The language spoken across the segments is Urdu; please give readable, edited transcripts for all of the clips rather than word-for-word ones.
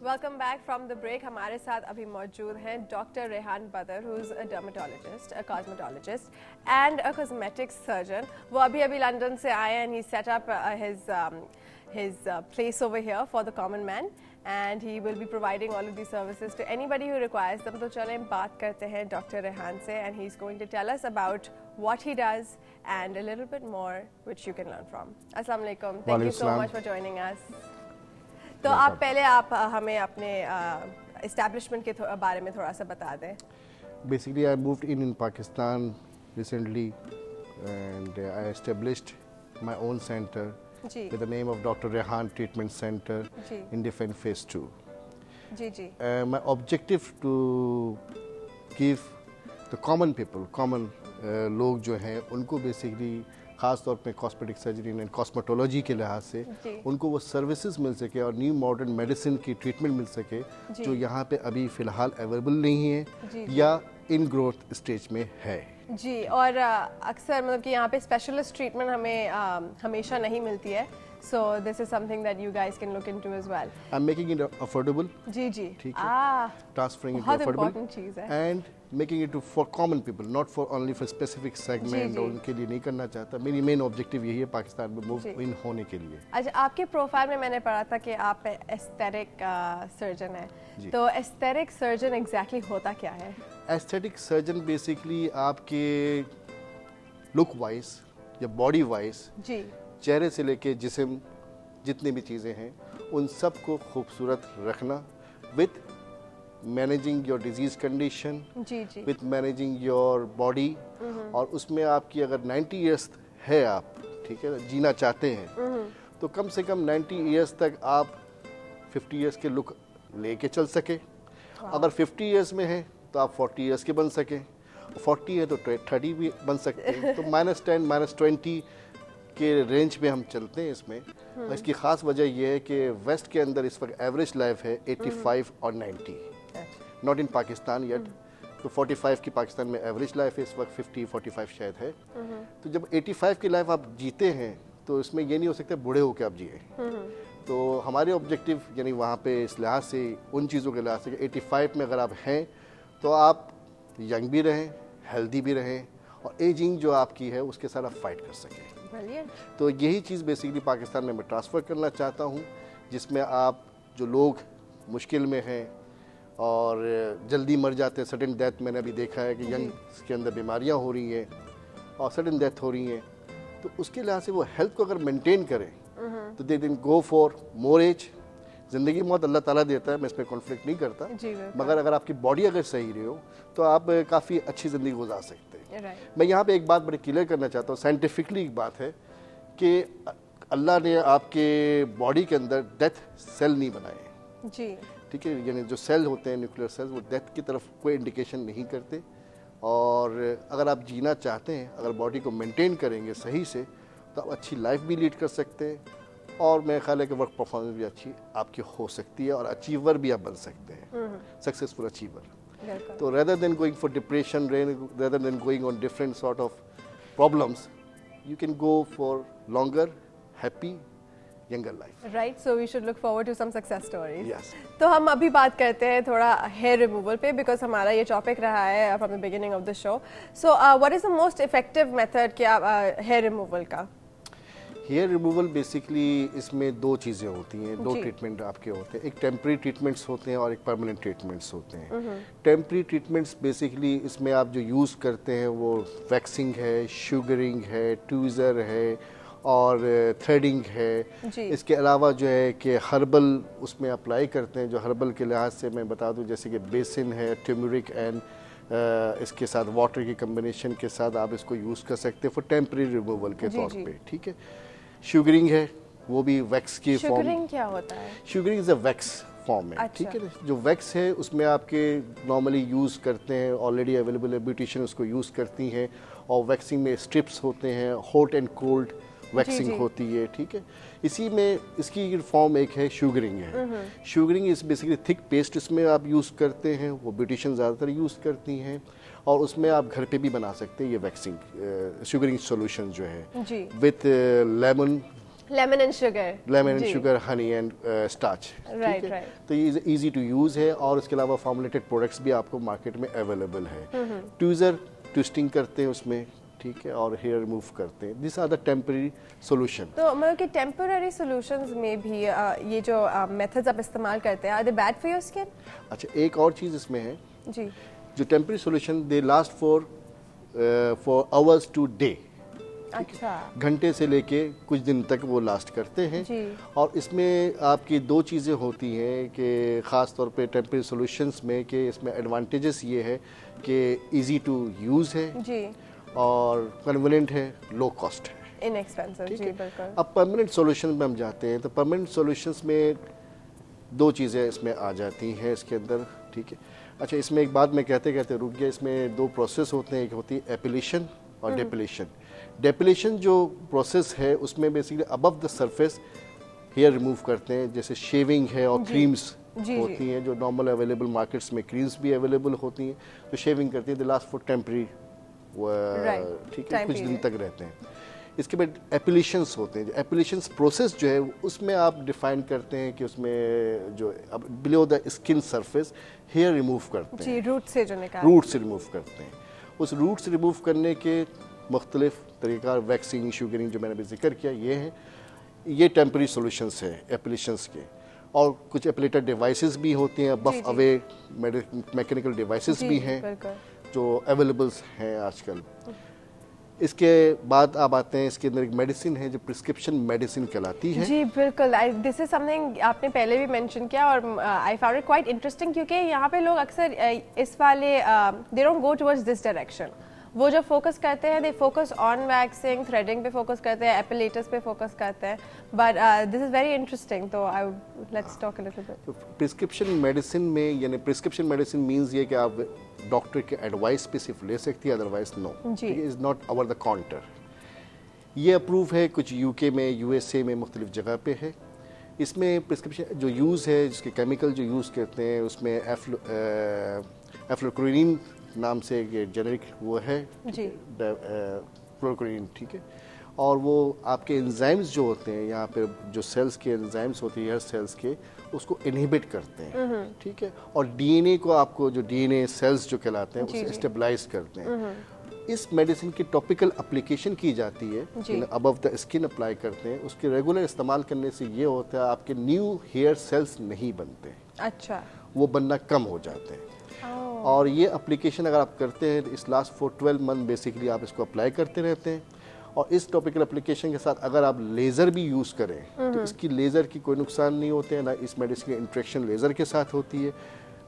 Welcome back from the break. ہمارے ساتھ ابھی موجود ہیں doctor Rehan Badar who is a dermatologist, a cosmetologist and a cosmetic surgeon. وہ ابھی لندن سے آئے ہیں and he set up his place over here for the common man and he will be providing all of these services to anybody who requires them. تو چلیں بات کرتے ہیں ڈاکٹر ریحان سے and he's going to tell us about what he does and a little bit more which you can learn from. Assalamu alaikum. Thank you so much for joining us. تو آپ پہلے آپ ہمیں اپنے اسٹیبلشمنٹ کے بارے میں تھوڑا سا بتا دیں. Basically, I moved in Pakistan recently and I established my own center with the name of Dr. Rehan Treatment Center in Defence Phase 2. My objective to give the common people, لوگ جو ہیں ان کو بیسکلی خاص طور پہ کاسمیٹک سرجری اینڈ کاسمیٹولوجی کے لحاظ سے ان کو وہ سروسز مل سکے اور نیو ماڈرن میڈیسن کی ٹریٹمنٹ مل سکے جو یہاں پہ ابھی فی الحال اویلیبل نہیں ہے یا ان گروتھ اسٹیج میں ہے. جی, اور اکثر مطلب کہ یہاں پہ اسپیشلسٹ ٹریٹمنٹ ہمیں ہمیشہ نہیں ملتی ہے. So this is something that you guys can look into as well. I'm making it affordable. G transferring it to affordable and making it for common people, not for only for specific segment. اور ان کے لیے نہیں کرنا چاہتا. میری مین آبجیکٹیو یہی ہے پاکستان میں موو ان ہونے کے لیے. اچھا, آپ کے پروفائل میں میں نے پڑھا تھا کہ آپ ایستھیٹک سرجن ہیں. تو ایستھیٹک سرجن ایگزیکٹلی ہوتا کیا ہے؟ ایستھیٹک سرجن بیسکلی آپ کے لک وائز یا باڈی وائز چہرے سے لے کے جسم جتنی بھی چیزیں ہیں ان سب کو خوبصورت رکھنا with managing your disease condition, with managing your body. اور اس میں آپ کی اگر 90 ایئرس ہے, آپ ٹھیک ہے جینا چاہتے ہیں تو کم سے کم 90 ایئرس تک آپ 50 ایئرس کے لک لے کے چل سکے. اگر 50 ایئرس میں ہے تو آپ 40 ایئرس کے بن سکیں, 40 ہے تو 30 بھی بن سکتے ہیں. تو -10 -20 کے رینج میں ہم چلتے ہیں اس میں. اور اس کی خاص وجہ یہ ہے کہ ویسٹ کے اندر اس وقت ایوریج لائف ہے 85 اور 90, ناٹ ان پاکستان یٹ. تو 45 کی پاکستان میں ایوریج لائف ہے اس وقت, 50-45 شاید ہے. تو جب 85 کی لائف آپ جیتے ہیں تو اس میں یہ نہیں ہو سکتا بوڑھے ہو کے آپ جیے. تو ہمارے آبجیکٹیو یعنی وہاں پہ اس لحاظ سے ان چیزوں کے لحاظ سے کہ 85 میں اگر آپ ہیں تو آپ ینگ بھی رہیں, ہیلدی بھی رہیں اور ایجنگ جو آپ کی ہے اس کے ساتھ آپ فائٹ کر سکیں. تو یہی چیز بیسکلی پاکستان میں ٹرانسفر کرنا چاہتا ہوں, جس میں آپ جو لوگ مشکل میں ہیں اور جلدی مر جاتے ہیں, سڈن ڈیتھ میں نے ابھی دیکھا ہے کہ ینگ کے اندر بیماریاں ہو رہی ہیں اور سڈن ڈیتھ ہو رہی ہیں, تو اس کے لحاظ سے وہ ہیلتھ کو اگر مینٹین کریں تو دے دین گو فار مور ایج. زندگی موت اللہ تعالیٰ دیتا ہے, میں اس پہ کانفلکٹ نہیں کرتا, مگر اگر آپ کی باڈی اگر صحیح رہی ہو تو آپ کافی اچھی زندگی گزار سکتے ہیں. میں یہاں پہ ایک بات بڑی کلیئر کرنا چاہتا ہوں, سائنٹیفکلی ایک بات ہے کہ اللہ نے آپ کے باڈی کے اندر ڈیتھ سیل نہیں بنائے. ٹھیک ہے, یعنی جو سیل ہوتے ہیں نیوکلیئر سیل وہ ڈیتھ کی طرف کوئی انڈیکیشن نہیں کرتے. اور اگر آپ جینا چاہتے ہیں, اگر باڈی کو مینٹین کریں گے صحیح سے تو آپ اچھی لائف بھی لیڈ کر سکتے ہیں اور میرے خیال ہے کہ ورک پرفارمنس بھی اچھی آپ کی ہو سکتی ہے اور اچیور بھی آپ بن سکتے ہیں, سکسیزفل اچیور. تو rather than going for depression, rather than going on different sort of problems, you can go for longer, happy, younger life. Right, so we should look forward to some success stories. Yes. تو ہم ابھی بات کرتے ہیں تھوڑا hair removal پہ, because ہمارا یہ ٹاپک رہا ہے from the beginning of the show. So what is the most effective method کیا hair removal کا؟ ہیئر ریموول بیسکلی اس میں دو چیزیں ہوتی ہیں, دو ٹریٹمنٹ آپ کے ہوتے ہیں. ایک ٹیمپری ٹریٹمنٹس ہوتے ہیں اور ایک پرماننٹ ٹریٹمنٹس ہوتے ہیں. ٹیمپری ٹریٹمنٹس بیسکلی اس میں آپ جو یوز کرتے ہیں وہ ویکسنگ ہے, شوگرنگ ہے, ٹویزر ہے اور تھریڈنگ ہے. اس کے علاوہ جو ہے کہ ہربل اس میں اپلائی کرتے ہیں, جو ہربل کے لحاظ سے میں بتا دوں جیسے کہ بیسن ہے, ٹرمرک اینڈ اس کے ساتھ واٹر کی کمبینیشن کے ساتھ آپ اس کو یوز کر سکتے ہیں فور ٹیمپری ریموول کے طور پہ. ٹھیک ہے, شوگرنگ ہے وہ بھی ویکس کی فارم. شوگرنگ کیا ہوتا ہے؟ شوگرنگ از اے ویکس فارم ہے. ٹھیک ہے, جو ویکس ہے اس میں آپ کے نارملی یوز کرتے ہیں, آلریڈی اویلیبل ہے, بیوٹیشین اس کو یوز کرتی ہیں. اور ویکسنگ میں اسٹرپس ہوتے ہیں, ہاٹ اینڈ کولڈ ویکسنگ ہوتی ہے. ٹھیک ہے, اسی میں اس کی فارم ایک ہے شوگرنگ ہے. شوگرنگ از بیسکلی تھک پیسٹ اس میں آپ یوز کرتے ہیں, وہ بیوٹیشین زیادہ تر یوز کرتی ہیں اور اس میں آپ گھر پہ بھی بنا سکتے ہیں یہ ویکسنگ شوگرنگ سولوشن جو ہے with lemon lemon and sugar honey and starch. تو یہ ایزی ٹو یوز ہے, اور اس کے علاوہ فارمولیٹڈ پروڈکٹس بھی آپ کو مارکیٹ میں اویلیبل ہے. ٹویزر ٹوسٹنگ کرتے ہیں اس میں, ٹھیک ہے, اور ہیئر ریموو کرتے ہیں. These are the temporary solution. تو مطلب کہ ٹیمپرری سولوشنز میں بھی یہ جو میتھڈز آپ استعمال کرتے ہیں, are they bad for your skin? اچھا, ایک اور چیز اس میں ہے جی, جو temporary solution they last for hours to day. اچھا, گھنٹے سے لے کے کچھ دن تک وہ لاسٹ کرتے ہیں. اور اس میں آپ کی دو چیزیں ہوتی ہیں کہ خاص طور پہ ٹیمپرری سولوشنس میں, کہ اس میں ایڈوانٹیجز یہ ہے کہ ایزی ٹو یوز ہے اور کنویننٹ ہے, لو کاسٹ ہے, انیکسپینسو. جی بالکل. اب پرماننٹ سولوشن میں ہم جاتے ہیں تو پرماننٹ سولوشنس میں دو چیزیں اس میں آ جاتی ہیں اس کے اندر, ٹھیک ہے. اچھا, اس میں ایک بات میں کہتے کہتے رک گیا. اس میں دو پروسیس ہوتے ہیں, ایک ہوتی ہے ایپیلیشن اور ڈیپیلیشن. ڈیپیلیشن جو پروسیس ہے اس میں basically above the surface hair remove کرتے ہیں, جیسے شیونگ ہے اور کریمز ہوتی ہیں جو نارمل اویلیبل مارکیٹس میں کریمز بھی اویلیبل ہوتی ہیں, تو شیونگ کرتی ہیں. دی لاسٹ فور ٹیمپرری, ٹھیک ہے, کچھ دن تک رہتے ہیں. اس کے بعد ایپیلیشنس ہوتے ہیں. جو ایپیلیشنس پروسیس جو ہے اس میں آپ ڈیفائن کرتے ہیں کہ اس میں جو below the skin surface hair remove کرتے ہیں, روٹ سے جو نکالتے ہیں, روٹ سے ریموو کرتے ہیں. اس روٹ سے ریموو کرنے کے مختلف طریقہ, ویکسنگ, شوگرنگ جو میں نے بھی ذکر کیا, یہ ہے. یہ ٹیمپرری سولوشنس ہے ایپیلیشنس کے. اور کچھ ایپلیٹر ڈیوائسز بھی ہوتے ہیں, بف اوے میکینیکل ڈیوائسز بھی ہیں جو اویلیبلس ہیں آج کل. اس کے بعد آپ آتے ہیں, اس کے اندر ایک میڈیسن ہے جو پرسکرپشن میڈیسن کہلاتی ہے. جی بالکل. دس از سم تھنگ آپ نے پہلے بھی مینشن کیا, اور I found it quite interesting, کیونکہ یہاں پہ لوگ اکثر اس والے they don't go towards this direction. وہ جو فوکس کرتے ہیں, they focus on waxing, threading پہ فوکس کرتے ہیں, ایپیلیٹس پہ فوکس کرتے ہیں. But this is very interesting, تو let's talk a little bit. Prescription medicine میں, یعنی پرسکرپشن میڈیسن مینز یہ کہ آپ ڈاکٹر کے ایڈوائس پہ صرف لے سکتی ہے, otherwise no. Is not over the counter. یہ اپروو ہے کچھ یو کے میں, یو ایس اے میں, مختلف جگہ پہ ہے. اس میں پرسکرپشن جو یوز ہے, جس کے کیمیکل جو یوز کرتے ہیں, اس میں ایفلوکورین نام سے ایک جنرک وہ ہے, فلوکورین, ٹھیک ہے. اور وہ آپ کے انزائمز جو ہوتے ہیں یہاں پہ, جو سیلز کے انزائمز ہوتے ہیں ہیئر سیلز کے, اس کو انہیبٹ کرتے ہیں, ٹھیک ہے. اور ڈی این اے کو, آپ کو جو ڈی این اے سیلز جو کہلاتے ہیں, اسے اسٹیبلائز کرتے ہیں. اس میڈیسن کی ٹاپیکل اپلیکیشن کی جاتی ہے, ابو دا اسکن اپلائی کرتے ہیں. اس کے ریگولر استعمال کرنے سے یہ ہوتا ہے آپ کے نیو ہیئر سیلز نہیں بنتے. اچھا, وہ بننا کم ہو جاتے ہیں. اور یہ اپلیکیشن اگر آپ کرتے ہیں, اس لاسٹ فور 12 منتھ بیسیکلی آپ اس کو اپلائی کرتے رہتے ہیں. اور اس ٹاپیکل اپلیکیشن کے ساتھ اگر آپ لیزر بھی یوز کریں تو اس کی لیزر کی کوئی نقصان نہیں ہوتے ہیں, نہ اس میڈیسن کی انٹریکشن لیزر کے ساتھ ہوتی ہے.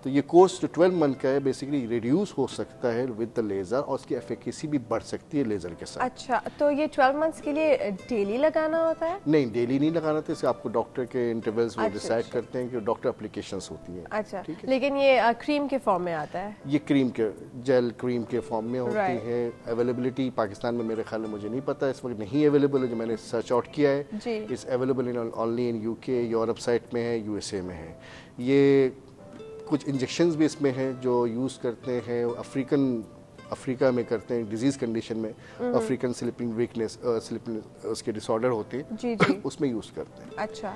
تو یہ کورس جو 12 منتھ کا ہے بیسیکلی ریڈیوس ہو سکتا ہے ود دا لیزر, اور اس کی ایفیکیسی بھی بڑھ سکتی ہے لیزر کے ساتھ. اچھا, تو یہ 12 منتھس کے لیے ڈیلی لگانا ہوتا ہے؟ نہیں, ڈیلی نہیں لگانا تھا. اسے آپ کو ڈاکٹر کے انٹرولز وہ ڈیسائیڈ کرتے ہیں کہ ڈاکٹر اپلیکیشنس ہوتی ہیں. اچھا, لیکن یہ کریم کے فارم میں آتا ہے؟ یہ کریم کے, جیل کریم کے فارم میں ہوتی ہے. اویلیبلٹی پاکستان میں میرے خیال میں مجھے نہیں پتا, اس وقت نہیں اویلیبل ہے. جو میں نے سرچ آؤٹ کیا ہے, it's available only in U K, Europe site میں ہے, یو ایس اے میں ہے. یہ کچھ انجیکشنز بھی اس میں ہیں جو یوز کرتے ہیں افریقہ میں کرتے ہیں, ڈیزیز کنڈیشن میں, افریقن سلیپنگ ویکنیس, اس کے ڈس آرڈر ہوتے ہیں, اس میں یوز کرتے ہیں. اچھا,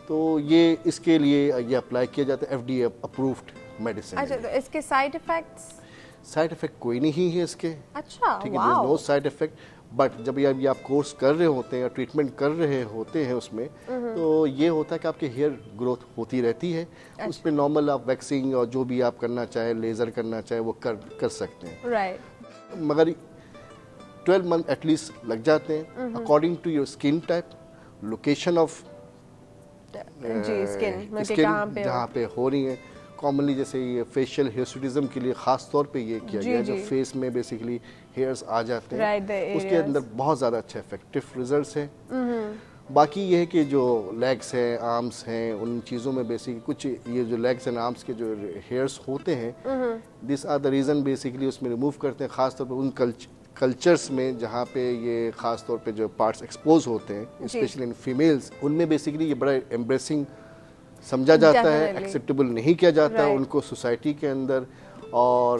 تو یہ اس کے لیے یہ اپلائی کیا جاتا ہے, F D A approved medicine. اچھا, تو اس کے سائیڈ ایفیکٹس؟ سائیڈ افیکٹ کوئی نہیں ہے اس کے. اچھا, ٹھیک ہے, نو سائیڈ افیکٹ. بٹ جب یہ آپ کورس کر رہے ہوتے ہیں یا ٹریٹمنٹ کر رہے ہوتے ہیں اس میں, تو یہ ہوتا ہے کہ آپ کے ہیئر گروتھ ہوتی رہتی ہے. اس میں نارمل آپ ویکسنگ اور جو بھی آپ کرنا چاہیں, لیزر کرنا چاہیں, وہ کر سکتے ہیں. مگر 12 منتھ ایٹ لیسٹ لگ جاتے ہیں according to your skin type, location of skin جہاں پہ ہو رہی ہیں. کامنلی جیسے یہ فیشیل ہیئرسٹزم کے لیے خاص طور پہ یہ کیا گیا ہے, جو فیس میں بیسیکلی ہیئرز آ جاتے ہیں, اس کے اندر بہت زیادہ اچھا افیکٹو ریزلٹس ہیں. باقی یہ ہے کہ جو لیگس ہیں, آرمس ہیں, ان چیزوں میں بیسیکلی کچھ یہ جو لیگس اینڈ آرمس کے جو ہیئرس ہوتے ہیں, دس آر دا ریزن بیسیکلی اس میں ریموو کرتے ہیں, خاص طور پہ ان کلچرس میں جہاں پہ یہ خاص طور پہ جو پارٹس ایکسپوز ہوتے ہیں, اسپیشلی ان فیمیلز, ان میں بیسیکلی یہ بڑا ایمبریسنگ سمجھا جاتا ہے, ایکسیپٹیبل نہیں کیا جاتا ان کو سوسائٹی کے اندر. اور